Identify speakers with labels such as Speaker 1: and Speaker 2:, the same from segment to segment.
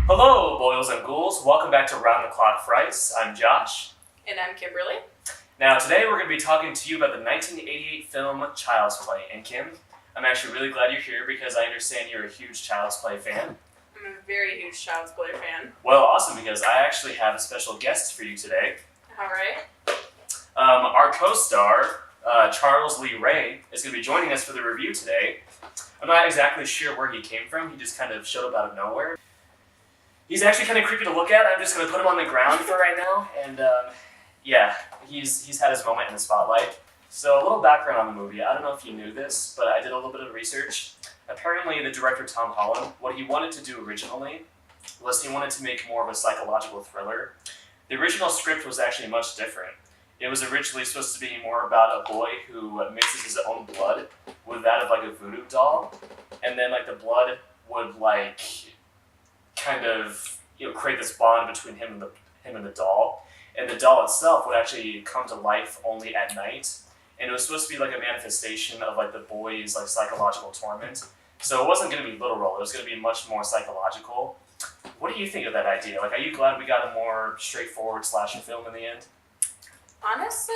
Speaker 1: Hello, boils and ghouls. Welcome back to Round the Clock Frights. I'm Josh.
Speaker 2: And I'm Kimberly.
Speaker 1: Now, today we're going to be talking to you about the 1988 film Child's Play. And Kim, I'm actually really glad you're here because I understand you're a huge Child's Play fan.
Speaker 2: I'm a very huge Child's Play fan.
Speaker 1: Well, awesome, because I actually have a special guest for you today.
Speaker 2: All right.
Speaker 1: Our co-star, Charles Lee Ray, is going to be joining us for the review today. I'm not exactly sure where he came from. He just kind of showed up out of nowhere. He's actually kind of creepy to look at. I'm just going to put him on the ground for right now. And yeah, he's had his moment in the spotlight. So a little background on the movie. I don't know if you knew this, but I did a little bit of research. Apparently the director, Tom Holland, what he wanted to do originally was he wanted to make more of a psychological thriller. The original script was actually much different. It was originally supposed to be more about a boy who mixes his own blood with that of like a voodoo doll. And then like the blood would like kind of, create this bond between him and the doll. And the doll itself would actually come to life only at night. And it was supposed to be like a manifestation of like the boy's like psychological torment. So it wasn't going to be literal. It was going to be much more psychological. What do you think of that idea? Like, are you glad we got a more straightforward slasher film in the end?
Speaker 2: Honestly,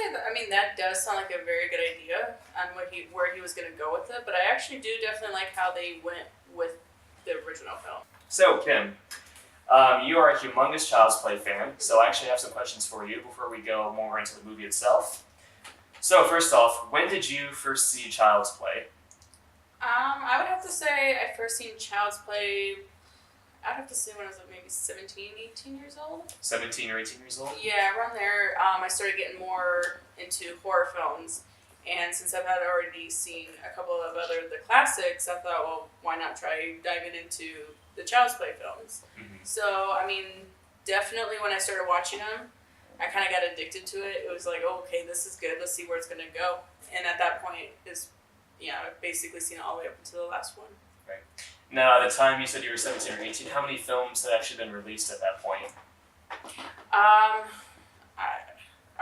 Speaker 2: that does sound like a very good idea on where he was going to go with it. But I actually do definitely like how they went with the original film.
Speaker 1: So, Kim, you are a humongous Child's Play fan, so I actually have some questions for you before we go more into the movie itself. So, first off, when did you first see Child's Play?
Speaker 2: I would have to say I first seen Child's Play, I'd have to say when I was maybe 17, 18 years old.
Speaker 1: 17 or 18 years old?
Speaker 2: Yeah, around there. I started getting more into horror films. And since I've had already seen a couple of the classics, I thought, well, why not try diving into the Child's Play films?
Speaker 1: Mm-hmm.
Speaker 2: So, definitely when I started watching them, I kind of got addicted to it. It was like, oh, okay, this is good. Let's see where it's going to go. And at that point, I've basically seen it all the way up until the last one.
Speaker 1: Right. Now, at the time you said you were 17 or 18, how many films had actually been released at that point?
Speaker 2: I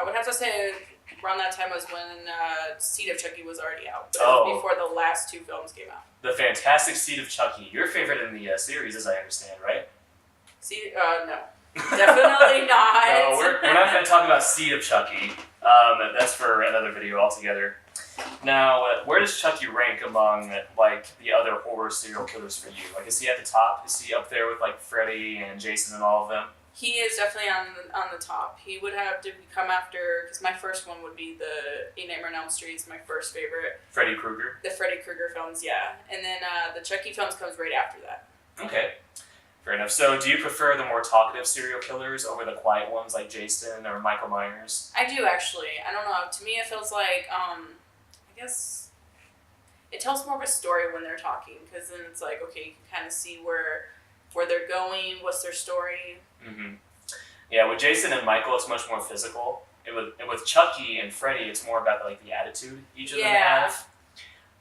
Speaker 2: would have to say around that time was when Seed of Chucky was already out. But it was before the last two films came out.
Speaker 1: The fantastic Seed of Chucky. Your favorite in the series, as I understand, right?
Speaker 2: No. Definitely not.
Speaker 1: No, we're not going to talk about Seed of Chucky. That's for another video altogether. Now, where does Chucky rank among like the other horror serial killers for you? Like, is he at the top? Is he up there with like Freddy and Jason and all of them?
Speaker 2: He is definitely on the top. He would have to come after, because my first one would be the A Nightmare on Elm Street is my first favorite.
Speaker 1: Freddy Krueger?
Speaker 2: The Freddy Krueger films, yeah. And then the Chucky films comes right after that.
Speaker 1: Okay, fair enough. So do you prefer the more talkative serial killers over the quiet ones like Jason or Michael Myers?
Speaker 2: I do, actually. I don't know. To me, it feels like, I guess, it tells more of a story when they're talking, because then it's like, okay, you can kind of see where they're going, what's their story.
Speaker 1: Mm-hmm. Yeah, with Jason and Michael, it's much more physical. And with Chucky and Freddy, it's more about like the attitude each of them have.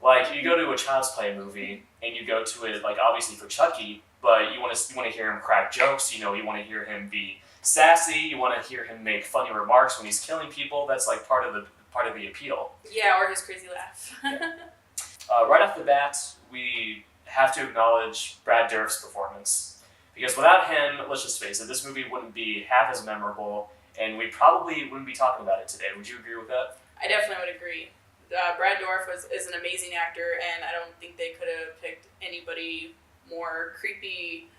Speaker 1: Like, you go to a Child's Play movie, and you go to it, like, obviously for Chucky, but you want to hear him crack jokes, you want to hear him be sassy, you want to hear him make funny remarks when he's killing people. That's like part of the appeal.
Speaker 2: Yeah, or his crazy laugh.
Speaker 1: Right off the bat, we have to acknowledge Brad Dourif's performance. Because without him, let's just face it, this movie wouldn't be half as memorable, and we probably wouldn't be talking about it today. Would you agree with that?
Speaker 2: I definitely would agree. Brad Dourif is an amazing actor, and I don't think they could have picked anybody more creepy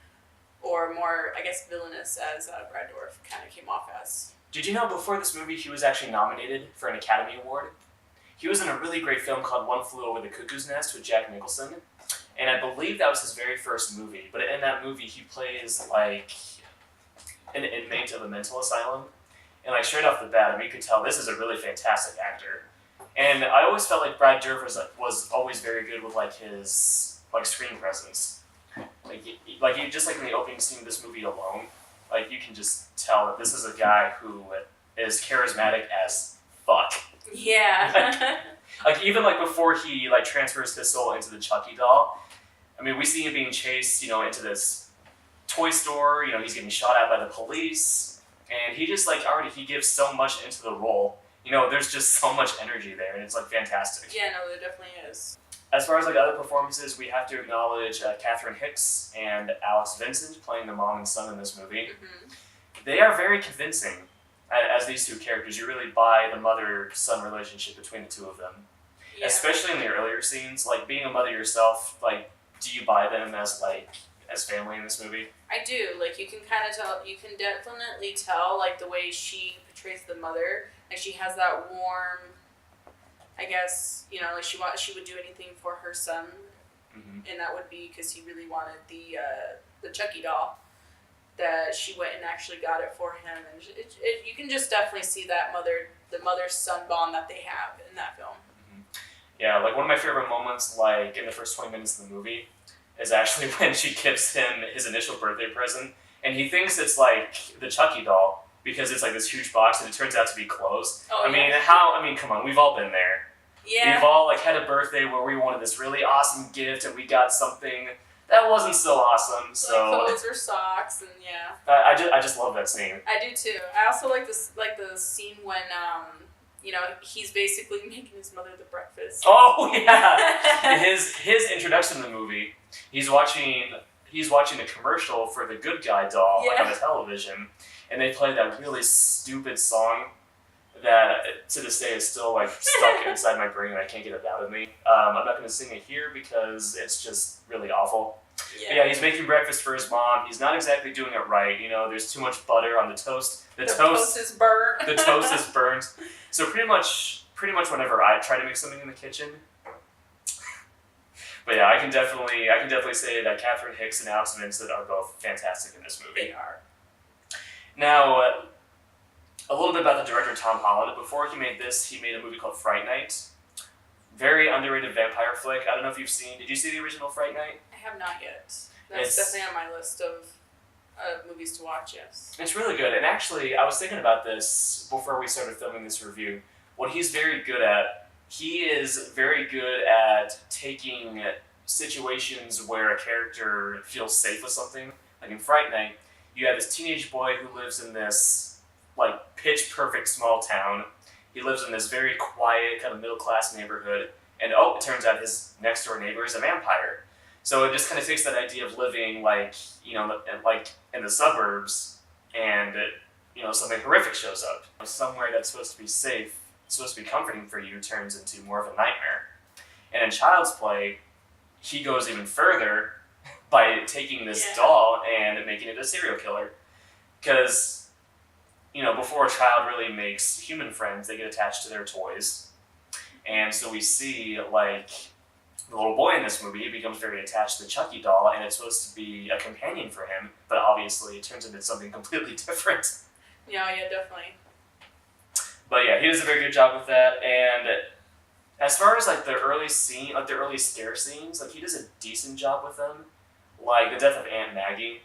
Speaker 2: or more, I guess, villainous as Brad Dourif kind of came off as.
Speaker 1: Did you know before this movie he was actually nominated for an Academy Award? He was in a really great film called One Flew Over the Cuckoo's Nest with Jack Nicholson. And I believe that was his very first movie. But in that movie, he plays, like, an inmate of a mental asylum. And, like, straight off the bat, you could tell this is a really fantastic actor. And I always felt like Brad Dourif was always very good with, like, his, like, screen presence. Like, just like in the opening scene of this movie alone, like, you can just tell that this is a guy who is charismatic as fuck.
Speaker 2: Yeah.
Speaker 1: Like, even, like, before he, like, transfers his soul into the Chucky doll, we see him being chased, into this toy store, he's getting shot at by the police, and he just, like, he gives so much into the role. There's just so much energy there, and it's, like, fantastic.
Speaker 2: Yeah, no, there definitely is.
Speaker 1: As far as like other performances, we have to acknowledge Catherine Hicks and Alex Vincent playing the mom and son in this movie.
Speaker 2: Mm-hmm.
Speaker 1: They are very convincing as these two characters. You really buy the mother-son relationship between the two of them.
Speaker 2: Yeah.
Speaker 1: Especially in the earlier scenes, like being a mother yourself, like do you buy them as family in this movie?
Speaker 2: I do. Like you can kind of tell. You can definitely tell like the way she portrays the mother. Like she has that warm. I guess like she would do anything for her son, and that would be because he really wanted the Chucky doll. That she went and actually got it for him, and you can just definitely see that the mother-son bond that they have in that film.
Speaker 1: Yeah, like one of my favorite moments, like in the first 20 minutes of the movie, is actually when she gives him his initial birthday present, and he thinks it's like the Chucky doll because it's like this huge box, and it turns out to be clothes.
Speaker 2: Oh,
Speaker 1: I mean, come on, we've all been there.
Speaker 2: Yeah.
Speaker 1: We've all like had a birthday where we wanted this really awesome gift, and we got something that wasn't so awesome. So
Speaker 2: like clothes or socks, and yeah.
Speaker 1: I just love that scene.
Speaker 2: I do too. I also like the scene when he's basically making his mother the breakfast.
Speaker 1: Oh yeah, his introduction to the movie. He's watching a commercial for the Good Guy doll on the television, and they play that really stupid song that to this day is still like stuck inside my brain and I can't get it out of me. I'm not going to sing it here because it's just really awful.
Speaker 2: Yeah.
Speaker 1: But yeah, he's making breakfast for his mom. He's not exactly doing it right. There's too much butter on the toast.
Speaker 2: The toast is burnt.
Speaker 1: The toast is burnt. So pretty much whenever I try to make something in the kitchen. But yeah, I can definitely say that Catherine Hicks and Alex Vincent are both fantastic in this movie.
Speaker 2: They are.
Speaker 1: Now, a little bit about the director Tom Holland. Before he made this, he made a movie called Fright Night. Very underrated vampire flick. I don't know if you've seen. Did you see the original Fright Night?
Speaker 2: I have not yet. That's definitely on my list of movies to watch. Yes.
Speaker 1: It's really good. And actually, I was thinking about this before we started filming this review. What he's very good at, he is very good at taking situations where a character feels safe with something. Like in Fright Night, you have this teenage boy who lives in this like pitch perfect small town. He lives in this very quiet kind of middle class neighborhood, and it turns out his next door neighbor is a vampire. So it just kind of takes that idea of living like in the suburbs, and something horrific shows up. Somewhere that's supposed to be safe, supposed to be comforting for you, turns into more of a nightmare. And in Child's Play, he goes even further by taking this doll and making it a serial killer. Because before a child really makes human friends, they get attached to their toys. And so we see, like, the little boy in this movie, he becomes very attached to the Chucky doll, and it's supposed to be a companion for him, but obviously it turns into something completely different.
Speaker 2: Yeah, definitely.
Speaker 1: But yeah, he does a very good job with that, and as far as, like, the early scare scenes, like, he does a decent job with them. Like, the death of Aunt Maggie.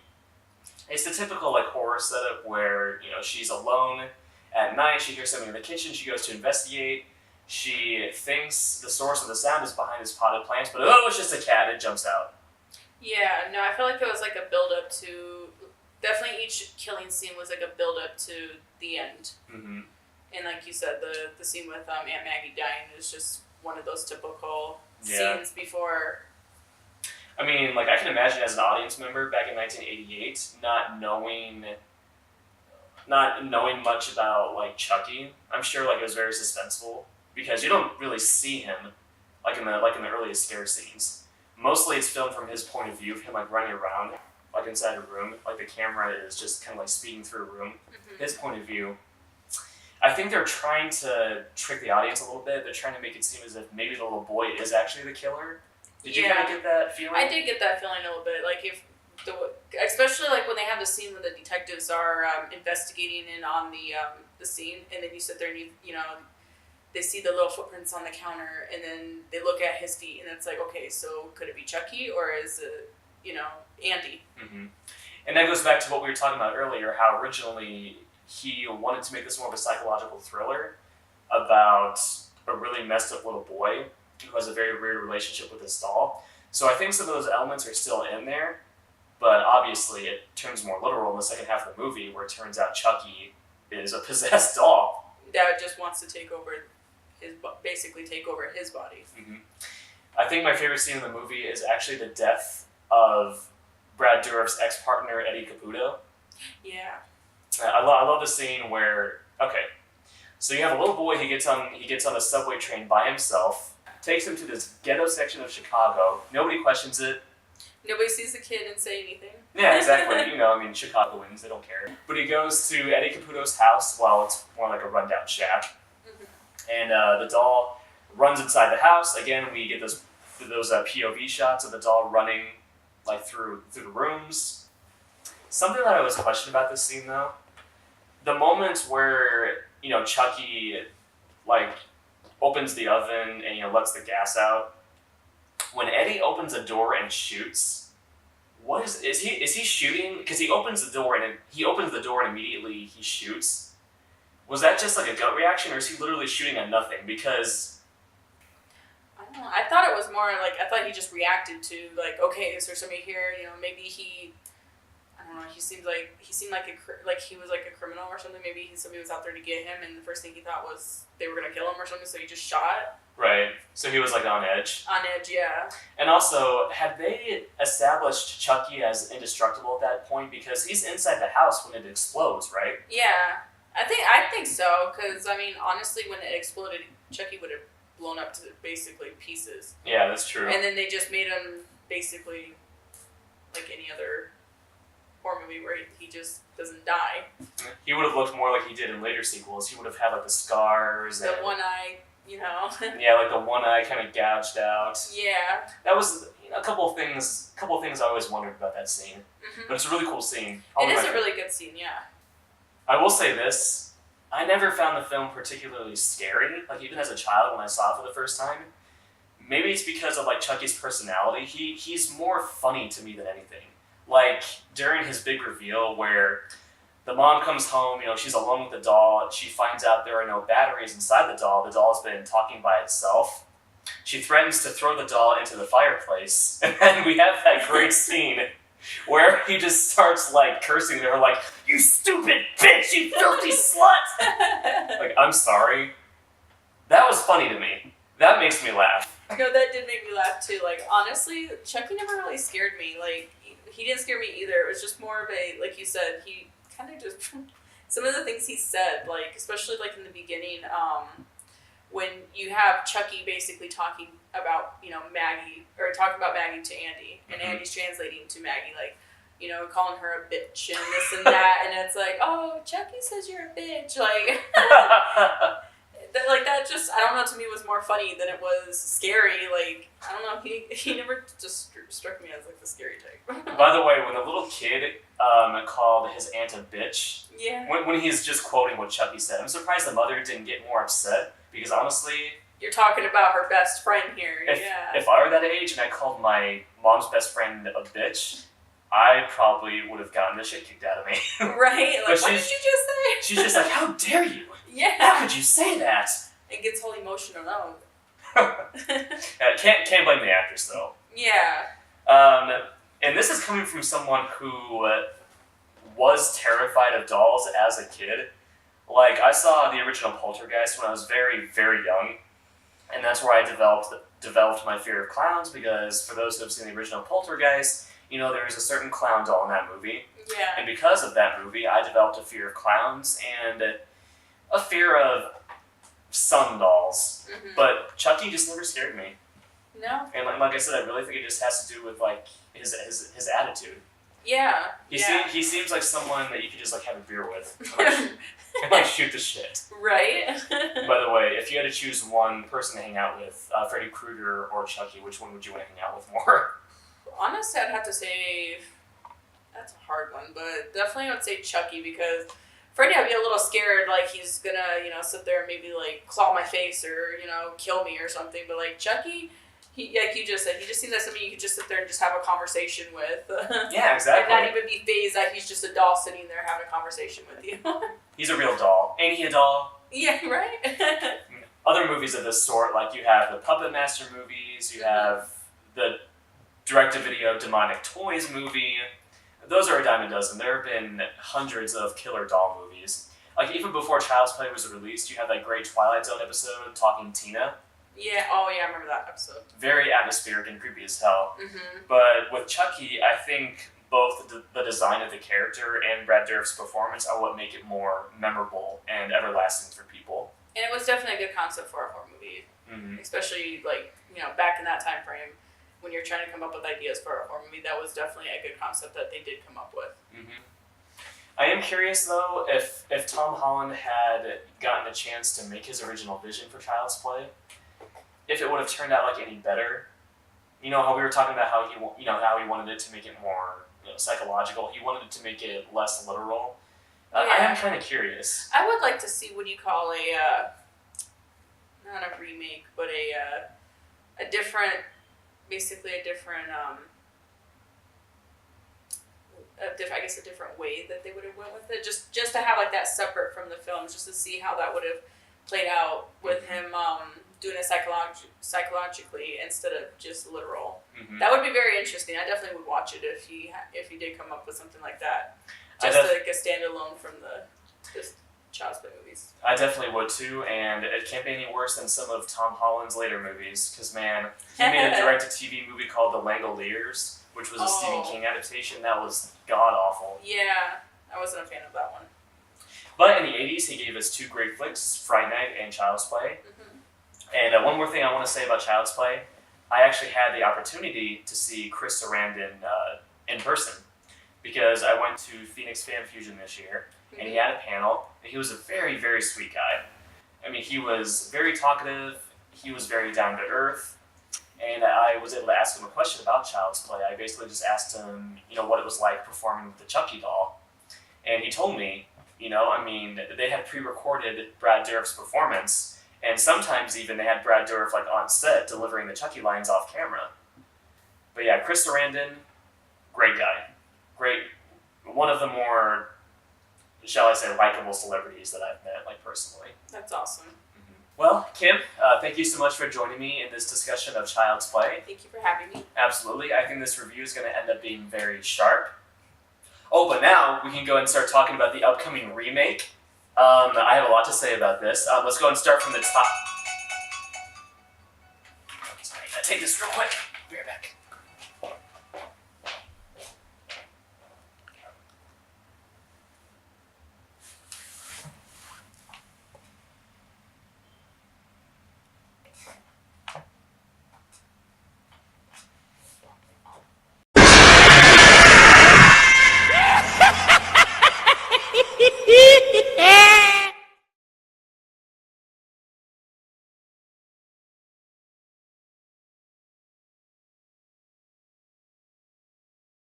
Speaker 1: It's the typical like horror setup where she's alone at night. She hears something in the kitchen. She goes to investigate. She thinks the source of the sound is behind his potted plants, but it's just a cat. It jumps out.
Speaker 2: Yeah, no, I feel like there was like a build up to definitely each killing scene was like a build up to the end.
Speaker 1: Mm-hmm.
Speaker 2: And like you said, the scene with Aunt Maggie dying is just one of those typical scenes before.
Speaker 1: I mean, like, I can imagine as an audience member back in 1988, not knowing much about, like, Chucky. I'm sure, like, it was very suspenseful, because you don't really see him, like in the earliest scare scenes. Mostly it's filmed from his point of view, of him, like, running around, like, inside a room. Like, the camera is just kind of, like, speeding through a room. Mm-hmm. His point of view. I think they're trying to trick the audience a little bit. They're trying to make it seem as if maybe the little boy is actually the killer. Did you kind of get that feeling?
Speaker 2: I did get that feeling a little bit. Like especially like when they have the scene where the detectives are investigating in on the scene, and then you sit there and they see the little footprints on the counter, and then they look at his feet, and it's like, okay, so could it be Chucky or is it Andy?
Speaker 1: Mm-hmm. And that goes back to what we were talking about earlier. How originally he wanted to make this more of a psychological thriller about a really messed up little boy who has a very weird relationship with his doll. So I think some of those elements are still in there, but obviously it turns more literal in the second half of the movie, where it turns out Chucky is a possessed doll.
Speaker 2: That just wants to basically take over his body.
Speaker 1: Mm-hmm. I think my favorite scene in the movie is actually the death of Brad Dourif's ex-partner, Eddie Caputo.
Speaker 2: Yeah.
Speaker 1: I love the scene where, okay, so you have a little boy, he gets on the subway train by himself, takes him to this ghetto section of Chicago, nobody questions it.
Speaker 2: Nobody sees the kid and say anything.
Speaker 1: Yeah, exactly. Chicagoans, they don't care. But he goes to Eddie Caputo's house, well, it's more like a rundown shack, and the doll runs inside the house. Again, we get those POV shots of the doll running like through the rooms. Something that I always questioned about this scene, though, the moments where Chucky like opens the oven and lets the gas out. When Eddie opens a door and shoots, is he shooting? Because he opens the door and immediately he shoots. Was that just like a gut reaction, or is he literally shooting at nothing? Because
Speaker 2: I don't know. I thought it was more like I thought he just reacted to like, okay, is there somebody here? Maybe he. I don't know. He seemed like he was like a criminal or something. Maybe somebody was out there to get him, and the first thing he thought was they were gonna kill him or something. So he just shot.
Speaker 1: Right. So he was like on edge.
Speaker 2: On edge, yeah.
Speaker 1: And also, had they established Chucky as indestructible at that point? Because he's inside the house when it explodes, right?
Speaker 2: Yeah, I think so. Because honestly, when it exploded, Chucky would have blown up to basically pieces.
Speaker 1: Yeah, that's true.
Speaker 2: And then they just made him basically like any other horror movie where he just doesn't die.
Speaker 1: He would have looked more like he did in later sequels. He would have had like the scars.
Speaker 2: The one eye,
Speaker 1: Yeah, like the one eye kind of gouged out.
Speaker 2: Yeah.
Speaker 1: That was a couple of things I always wondered about that scene.
Speaker 2: Mm-hmm.
Speaker 1: But it's a really cool scene.
Speaker 2: It is a really good scene, yeah.
Speaker 1: I will say this. I never found the film particularly scary. Like, even as a child when I saw it for the first time. Maybe it's because of like Chucky's personality. He's more funny to me than anything. Like, during his big reveal where the mom comes home, she's alone with the doll, and she finds out there are no batteries inside the doll. The doll's been talking by itself. She threatens to throw the doll into the fireplace, and then we have that great scene where he just starts like cursing at her, like, "You stupid bitch, you filthy slut!" Like, I'm sorry. That was funny to me. That makes me laugh.
Speaker 2: No, that did make me laugh too. Like, honestly, Chucky never really scared me. Like, he didn't scare me either. It was just more of a, like you said, he kind of just, some of the things he said, like, especially like in the beginning, when you have Chucky basically talking about, Maggie, or talking about Maggie to Andy, and Andy's translating to Maggie, like, calling her a bitch and this and that, and it's like, oh, Chucky says you're a bitch, like, that just, I don't know, to me was more funny than it was scary. Like, I don't know, he never just struck me as like the scary type.
Speaker 1: By the way, when the little kid called his aunt a bitch,
Speaker 2: yeah,
Speaker 1: when he's just quoting what Chucky said, I'm surprised the mother didn't get more upset, because honestly,
Speaker 2: you're talking about her best friend here.
Speaker 1: If I were that age and I called my mom's best friend a bitch, I probably would have gotten the shit kicked out of me.
Speaker 2: Right? Like, what did you just say?
Speaker 1: She's just like, how dare you?
Speaker 2: Yeah.
Speaker 1: How could you say that?
Speaker 2: It gets all emotional now.
Speaker 1: Can't blame the actress, though.
Speaker 2: Yeah.
Speaker 1: And this is coming from someone who was terrified of dolls as a kid. Like, I saw the original Poltergeist when I was very, very young. And that's where I developed my fear of clowns, because for those who have seen the original Poltergeist, there is a certain clown doll in that movie.
Speaker 2: Yeah.
Speaker 1: And because of that movie, I developed a fear of clowns and a fear of some dolls. Mm-hmm. But Chucky just never scared me.
Speaker 2: No.
Speaker 1: And like I said, I really think it just has to do with like his attitude.
Speaker 2: Yeah.
Speaker 1: He seems like someone that you could just like have a beer with. And like shoot the shit.
Speaker 2: Right.
Speaker 1: By the way, if you had to choose one person to hang out with, Freddy Krueger or Chucky, which one would you want to hang out with more?
Speaker 2: Honestly, I'd have to say, that's a hard one, but definitely I would say Chucky, because Freddy, I'd be a little scared, like he's gonna, sit there and maybe like claw my face or, kill me or something. But like Chucky, he, like you just said, he just seems like somebody you could just sit there and just have a conversation with.
Speaker 1: Yeah, exactly.
Speaker 2: And not even be fazed that he's just a doll sitting there having a conversation with you.
Speaker 1: He's a real doll. Ain't he a doll?
Speaker 2: Yeah, right?
Speaker 1: Other movies of this sort, like you have the Puppet Master movies, you have the direct-to-video Demonic Toys movie. Those are a dime a dozen. There have been hundreds of killer doll movies. Like, even before Child's Play was released, you have that great Twilight Zone episode, Talking Tina.
Speaker 2: Yeah. Oh yeah, I remember that episode.
Speaker 1: Very atmospheric and creepy as hell.
Speaker 2: Mm-hmm.
Speaker 1: But with Chucky, I think both the design of the character and Brad Dourif's performance are what make it more memorable and everlasting for people.
Speaker 2: And it was definitely a good concept for a horror movie, especially like back in that time frame when you're trying to come up with ideas for a horror movie. That was definitely a good concept that they did come up with.
Speaker 1: I am curious though if Tom Holland had gotten a chance to make his original vision for Child's Play, if it would have turned out like any better. You know how we were talking about how he wanted it to make it more psychological. He wanted it to make it less literal. I am kind of curious.
Speaker 2: I would like to see what you call not a remake, but a different, basically a different, I guess a different way that they would have went with it. Just to have like that separate from the films, just to see how that would have played out with him doing it psychologically instead of just literal. That would be very interesting. I definitely would watch it if he did come up with something like that. Just like a standalone from the Child's Play movies.
Speaker 1: I definitely would too, and it can't be any worse than some of Tom Holland's later movies, because man, he made a direct-to-TV movie called The Langoliers, which was a Stephen King adaptation. That was god-awful.
Speaker 2: Yeah, I wasn't a fan of that one.
Speaker 1: But in the 80s, he gave us two great flicks, Fright Night and Child's Play. And one more thing I want to say about Child's Play, I actually had the opportunity to see Chris Sarandon in person, because I went to Phoenix Fan Fusion this year, and he had a panel, and he was a very, very sweet guy. I mean, he was very talkative, he was very down-to-earth, and I was able to ask him a question about Child's Play. I basically just asked him, what it was like performing with the Chucky doll. And he told me, they had pre-recorded Brad Dourif's performance, and sometimes even they had Brad Dourif on set delivering the Chucky lines off camera. But yeah, Chris Sarandon, great guy. Great, one of the more, shall I say, likable celebrities that I've met, personally.
Speaker 2: That's awesome.
Speaker 1: Well, Kim, thank you so much for joining me in this discussion of Child's Play.
Speaker 2: Thank you for having me.
Speaker 1: Absolutely. I think this review is going to end up being very sharp. Oh, but now we can go and start talking about the upcoming remake. I have a lot to say about this. Let's go and start from the top. Sorry, I take this real quick. Be right back.